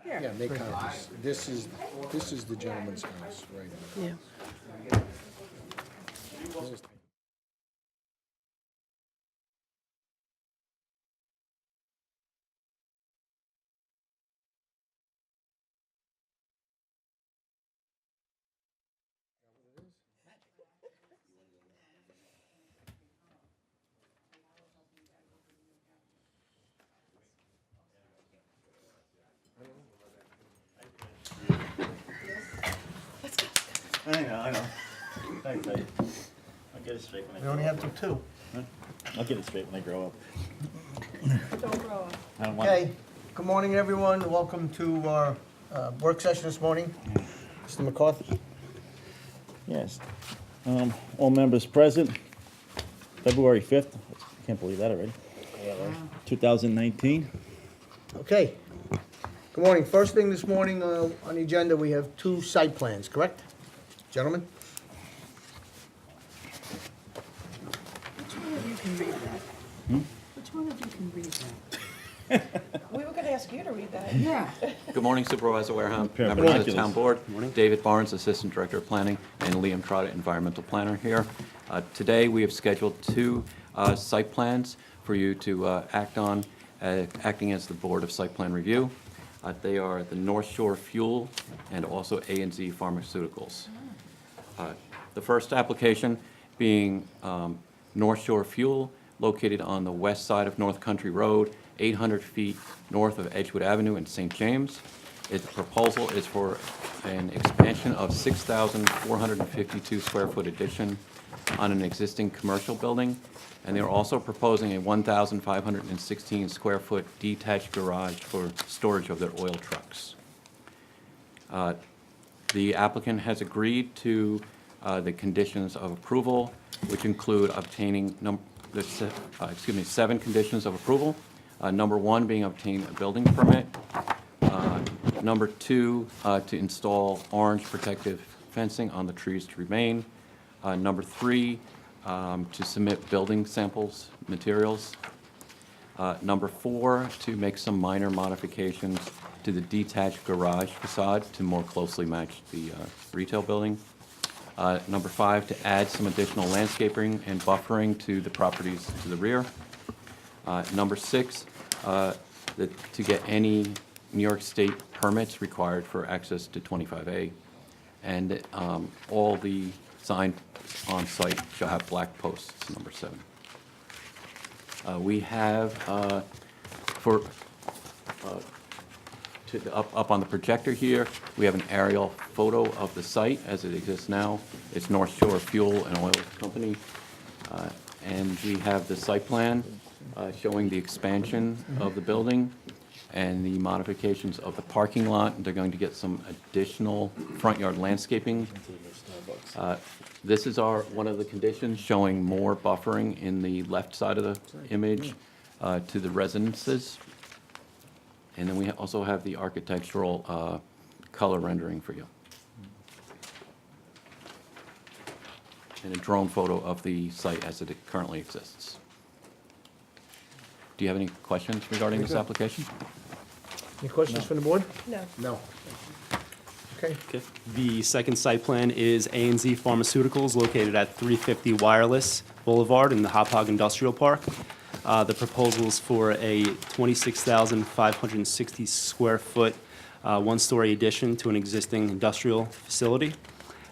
Yeah, make copies. This is the gentleman's house, right? Yeah. There's- I know. I tell you. I'll get it straight when I We grow only up. have two. I'll get it straight when I grow up. Don't grow up. I don't want Okay, good morning, everyone. Welcome to our work session this morning. Mr. McCarthy? Yes. All members present, February 5th, I can't believe that already, 2019. Okay. Good morning. First thing this morning on the agenda, we have two site plans, correct? Gentlemen? Which one of you can read that? Which one of you can read that? We were gonna ask you to read that. Yeah. Good morning Supervisor Wareham, Pair of members of the binoculars. town board. David Barnes, Assistant Director of Planning, and Liam Trotta, Environmental Planner here. Today, we have scheduled two site plans for you to act on, acting as the Board of Site Plan Review. They are the North Shore Fuel and also A&Z Pharmaceuticals. The first application being North Shore Fuel, located on the west side of North Country Road, 800 feet north of Edgewood Avenue in St. James. Its proposal is for an expansion of 6,452 square foot addition on an existing commercial building, and they're also proposing a 1,516 square foot detached garage for storage of their oil trucks. The applicant has agreed to the conditions of approval, which include obtaining 7 conditions of approval. Number 1 being obtain a building permit. Number 2, to install orange protective fencing on the trees to remain. Number 3, to submit building samples, materials. Number 4, to make some minor modifications to the detached garage facade to more closely match the retail building. Number 5, to add some additional landscaping and buffering to the properties to the rear. Number 6, to get any New York State permits required for access to 25A. And all the sign on site shall have black posts, number 7. We have, up on the projector here, we have an aerial photo of the site as it exists now. It's North Shore Fuel and Oil Company. And we have the site plan showing the expansion of the building and the modifications of the parking lot. They're going to get some additional front yard landscaping. This is one of the conditions showing more buffering in the left side of the image to the residences. And then we also have the architectural color rendering for you. And a drone photo of the site as it currently exists. Do you have any questions regarding this application? Any questions from the board? No. No. Okay. Okay. The second site plan is A&Z Pharmaceuticals located at 350 Wireless Boulevard in the Hauppauge Industrial Park. The proposal is for a 26,560 square foot, one-story addition to an existing industrial facility.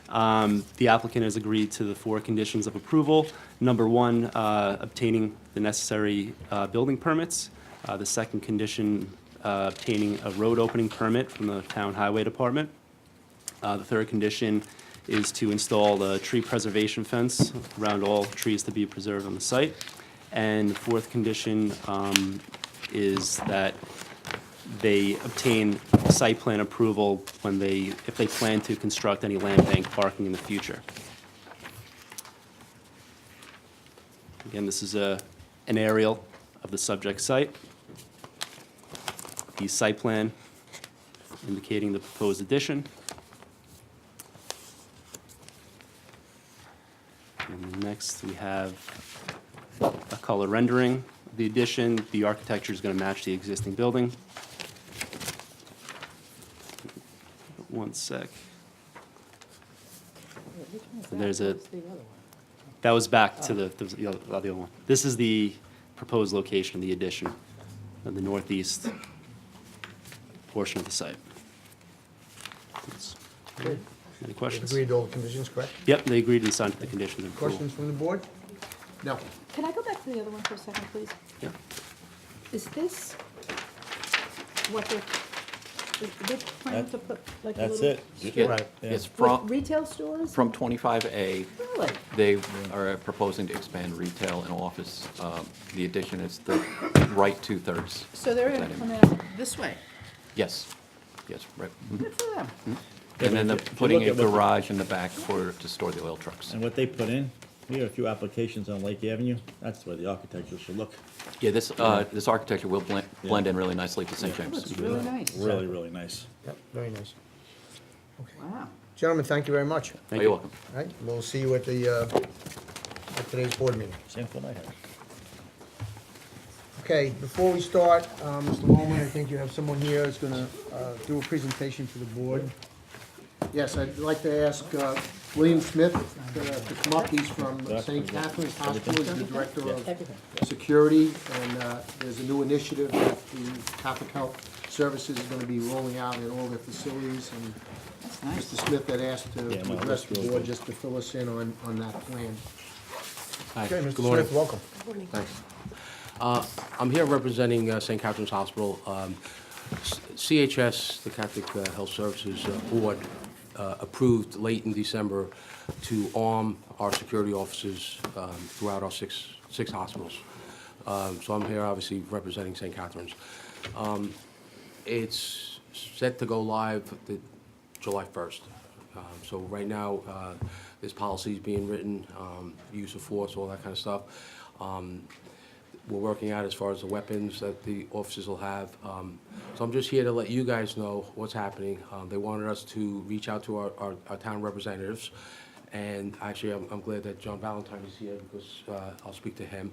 The applicant has agreed to the 4 conditions of approval. Number 1, obtaining the necessary building permits. The second condition, obtaining a road opening permit from the Town Highway Department. The third condition is to install a tree preservation fence around all trees to be preserved on the site. And the fourth condition is that they obtain site plan approval if they plan to construct any land bank parking in the future. Again, this is an aerial of the subject site. The site plan indicating the proposed addition. And next, we have a color rendering of the addition. The architecture is going to match the existing building. one sec. Which one is And that? there's a- What's the other one? That was back to the other one. This is the proposed location of the addition of the northeast portion of the site. Any questions? Agreed to all the conditions, correct? Yep, they agreed and signed the conditions of approval. Questions from the board? No. Can I go back to the other one for a second, please? Yep. Is this what they're planning to put, like a little? That's it. Yeah, Right. It's With from, retail stores? from 25A, Really? they are proposing to expand retail and office. The addition is the right two-thirds. So they're gonna Presenting. come out this way? Yes, yes, right. Mhm. Good for them. And then they're if you putting look a at what the- garage in the back to store the oil trucks. And what they put in, we have a few applications on Lake Avenue, that's where the architecture should look. Yeah, this architecture will blend in really nicely to St. Yeah. James. Looks really nice. Really, really nice. Yep, very nice. Wow. Gentlemen, thank you very much. Oh, Thank you're you. welcome. All right, we'll see you at today's board meeting. Same phone I had. Okay, before we start, Mr. Loman, I think you have someone here who's gonna do a presentation for the board. Yes, I'd like to ask William Smith to come up. He's from St. Catherine's Hospital. He's the Director of Everything. Security, and there's a new initiative that the Catholic Health Services is gonna be rolling out in all their facilities, and That's nice. Mr. Smith had asked to Yeah, no, address that's the real board good. just to fill us in on that plan. Hi. Okay, Mr. Good morning. Smith, welcome. Thanks. I'm here representing St. Catherine's Hospital. CHS, the Catholic Health Services Board, approved late in December to arm our security officers throughout our six hospitals. So I'm here obviously representing St. Catherine's. It's set to go live July 1st. So right now, there's policies being written, use of force, all that kind of stuff. We're working out as far as the weapons that the officers will have. So I'm just here to let you guys know what's happening. They wanted us to reach out to our town representatives. And actually, I'm glad that John Valentine is here because I'll speak to him.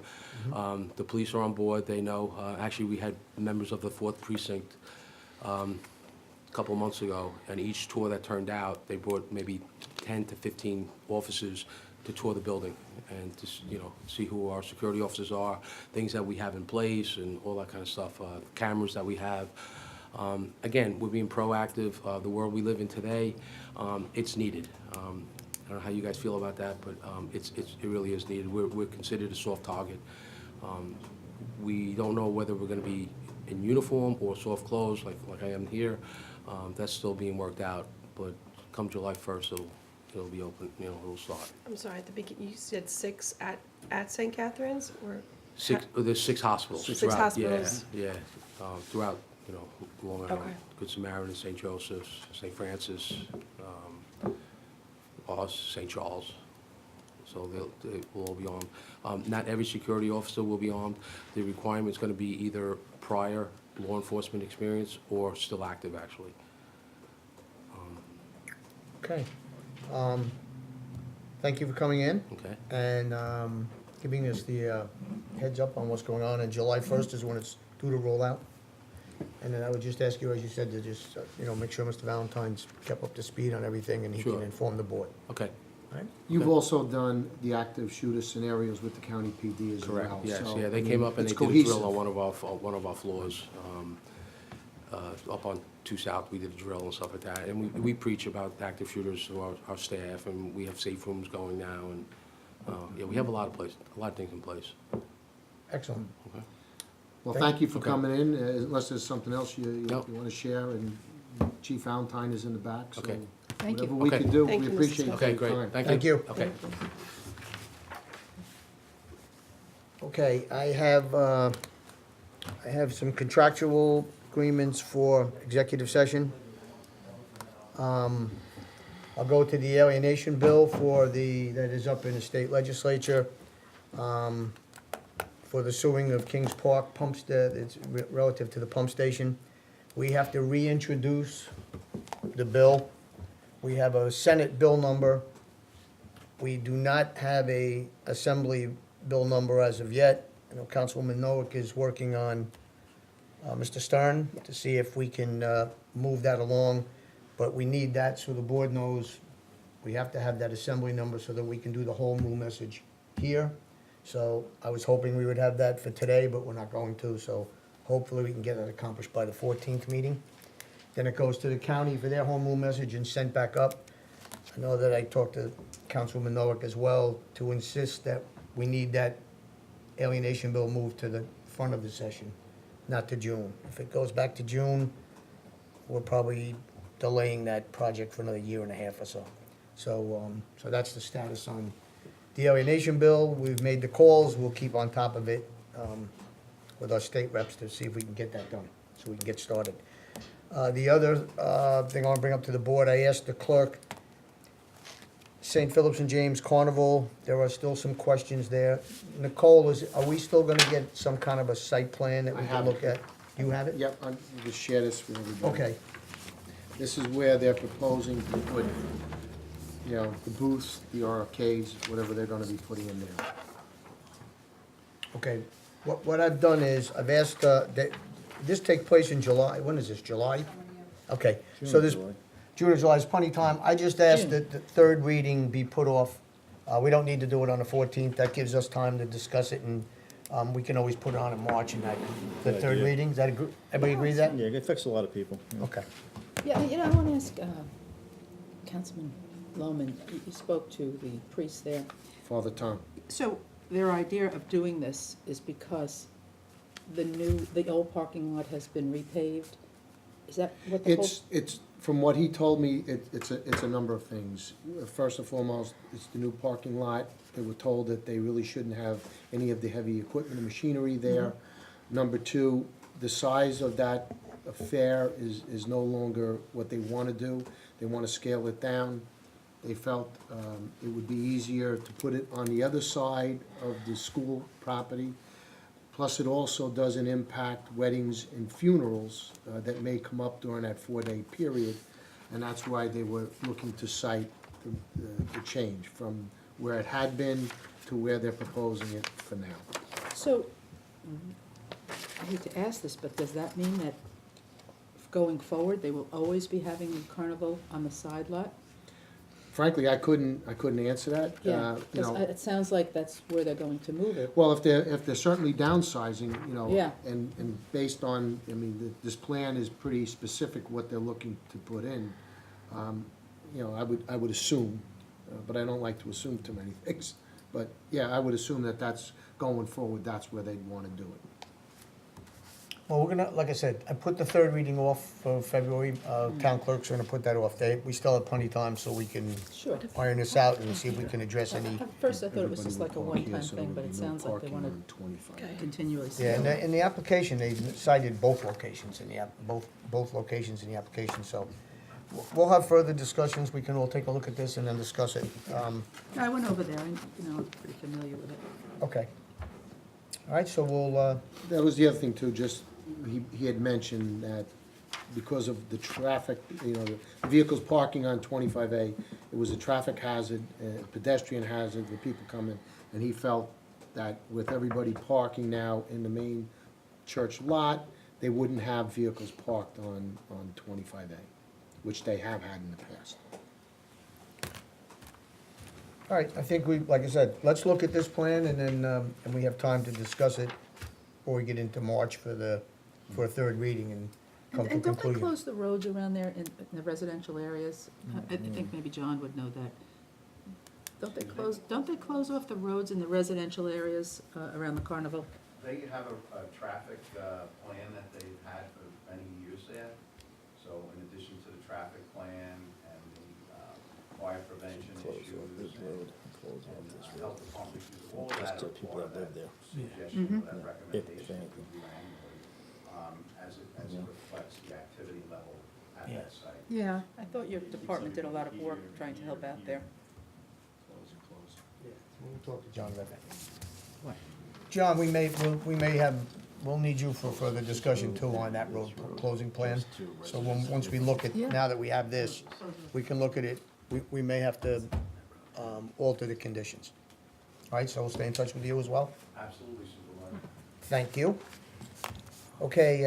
The police are on board. They know. Actually, we had members of the 4th Precinct a couple of months ago, and each tour that turned out, they brought maybe 10 to 15 officers to tour the building and to, see who our security officers are, things that we have in place and all that kind of stuff, cameras that we have. Again, we're being proactive. The world we live in today, it's needed. I don't know how you guys feel about that, but it really is needed. We're considered a soft target. We don't know whether we're gonna be in uniform or soft clothes like I am here. That's still being worked out, but come July 1st, it'll be open, it'll start. I'm sorry, at the beginning, you said 6 at St. Catherine's, or? There's 6 hospitals. Six throughout- hospitals. Yeah, throughout, Long Island. Okay. Good Samaritan, St. Joseph's, St. Francis, us, St. Charles. So they will all be armed. Not every security officer will be armed. The requirement's gonna be either prior law enforcement experience or still active, actually. Okay. Thank you for coming in Okay? and giving us the heads up on what's going on. And July 1st is when it's due to roll out. And then I would just ask you, as you said, to just, make sure Mr. Valentine's kept up to speed on everything and he can Sure. inform the board. Okay, All right? You've also done the active shooter scenarios with the county PD as well. correct, yes, so, yeah, they I came mean, up and they it's did a drill cohesive. on one of our floors. Up on 2 South, we did a drill and stuff like that. And we preach about active shooters to our staff, and we have safe rooms going now, and, we have a lot of things in place. Excellent. Okay. Well, thank you for Okay. coming in, unless there's something else you Nope. want to share, and Chief Valentine is in the back, so Okay. Thank whatever you. we Okay. can do, Thank we you, Mr. appreciate Smith. Okay, your great, time. thank you. Thank you. Okay. Okay, I have some contractual agreements for executive session. I'll go to the alienation bill that is up in the state legislature, for the suing of Kings Park pumps, it's relative to the pump station. We have to reintroduce the bill. We have a Senate bill number. We do not have a Assembly bill number as of yet. I know Councilwoman Noack is working on Mr. Stern to see if we can move that along. But we need that so the board knows we have to have that assembly number so that we can do the home rule message here. So I was hoping we would have that for today, but we're not going to, so hopefully we can get that accomplished by the 14th meeting. Then it goes to the county for their home rule message and sent back up. I know that I talked to Councilwoman Noack as well to insist that we need that alienation bill moved to the front of the session, not to June. If it goes back to June, we're probably delaying that project for another year and a half or so. So that's the status on the alienation bill. We've made the calls, we'll keep on top of it with our state reps to see if we can get that done, so we can get started. The other thing I want to bring up to the board, I asked the clerk, St. Philip's and James Carnival, there are still some questions there. Nicole, are we still gonna get some kind of a site plan that we I can have look it. at? You have it? Yep, I'll just share this with everybody. Okay, This is where they're proposing to put, you know, the booths, the arcades, whatever they're gonna be putting in there. okay. What I've done is, I've asked, that, this take place in July, when is this, July? Okay, so this, June or July, there's plenty of time. I just asked that the third reading be put off. We don't need to do it on the 14th, that gives us time to discuss it, and we can always put it on in March and that, the Good third idea. reading, is that, everybody agree with that? Yeah, it affects a lot of people. Okay. Yeah, you know, I want to ask Councilman Lohman, you spoke to the priest there. Father Tom. So their idea of doing this is because the old parking lot has been repaved? Is that what the whole? It's, from what he told me, it's a number of things. First and foremost, it's the new parking lot. They were told that they really shouldn't have any of the heavy equipment and machinery there. Number two, the size of that affair is no longer what they want to do. They want to scale it down. They felt it would be easier to put it on the other side of the school property. Plus, it also doesn't impact weddings and funerals that may come up during that 4-day period. And that's why they were looking to cite the change from where it had been to where they're proposing it for now. So, I hate to ask this, but does that mean that going forward, they will always be having a carnival on the side lot? Frankly, I couldn't answer that. Yeah, You because know, it sounds like that's where they're going to move it. well, if they're certainly downsizing, you know, Yeah. and based on, I mean, this plan is pretty specific what they're looking to put in. You know, I would assume, but I don't like to assume too many things. But, yeah, I would assume that that's, going forward, that's where they'd want to do it. Well, we're gonna, like I said, I put the third reading off for February. Town clerk's gonna put that off. We still have plenty of time so we can Sure. iron this out and see if we can address any. At first, I thought it was just like a Everybody would park one-time here, so thing, there but would it be no sounds like they parking want on 25. to continually. Yeah, in the application, they cited both locations in the both locations in the application, so we'll have further discussions. We can all take a look at this and then discuss it. I went over there, and, you know, I'm pretty familiar with it. Okay. All right, so we'll, That was the other thing too, just, he had mentioned that because of the traffic, you know, the vehicles parking on 25A, it was a traffic hazard, a pedestrian hazard, the people coming, and he felt that with everybody parking now in the main church lot, they wouldn't have vehicles parked on 25A, which they have had in the past. all right, I think we, like I said, let's look at this plan and then, and we have time to discuss it before we get into March for a third reading and come to a And don't they conclusion. close the roads around there in the residential areas? I think maybe John would know that. Don't they close off the roads in the residential areas around the carnival? They have a traffic plan that they've had for many years there. So in addition to the traffic plan and the fire prevention issues and health department issues, all of that are part of that suggestion, or that recommendation that we do annually, as it reflects the activity level at that site. Yeah, I thought your department did a lot of work trying to help out there. We'll talk to John about that. What? John, we may have, we'll need you for further discussion too on that road closing plan. So once we look at, now that we have this, we can look at it, we may have to alter the conditions. All right, so we'll stay in touch with you as well? Absolutely, Supervisor. Thank you. Okay,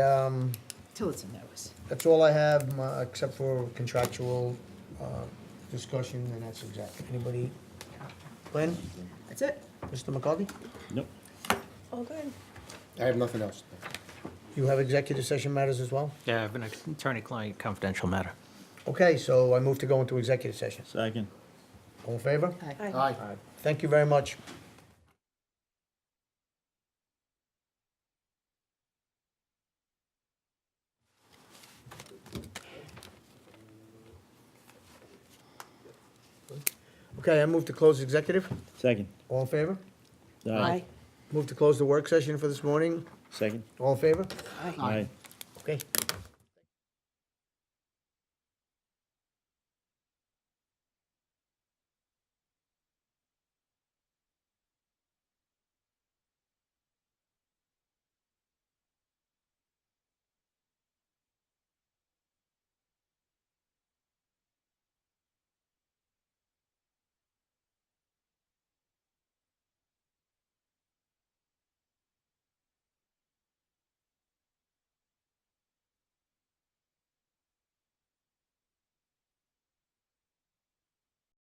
till it's a notice. That's all I have, except for contractual discussion, and that's exact. Anybody? Glenn? That's it. Mr. McCarthy? Nope. All good. I have nothing else. You have executive session matters as well? Yeah, I have an attorney-client confidential matter. Okay, so I move to go into executive session. Second. All in favor? Aye. Aye. Thank you very much. Okay, I move to close executive. Second. All in favor? Aye. Move to close the work session for this morning. Second. All in favor? Aye. Aye. Okay.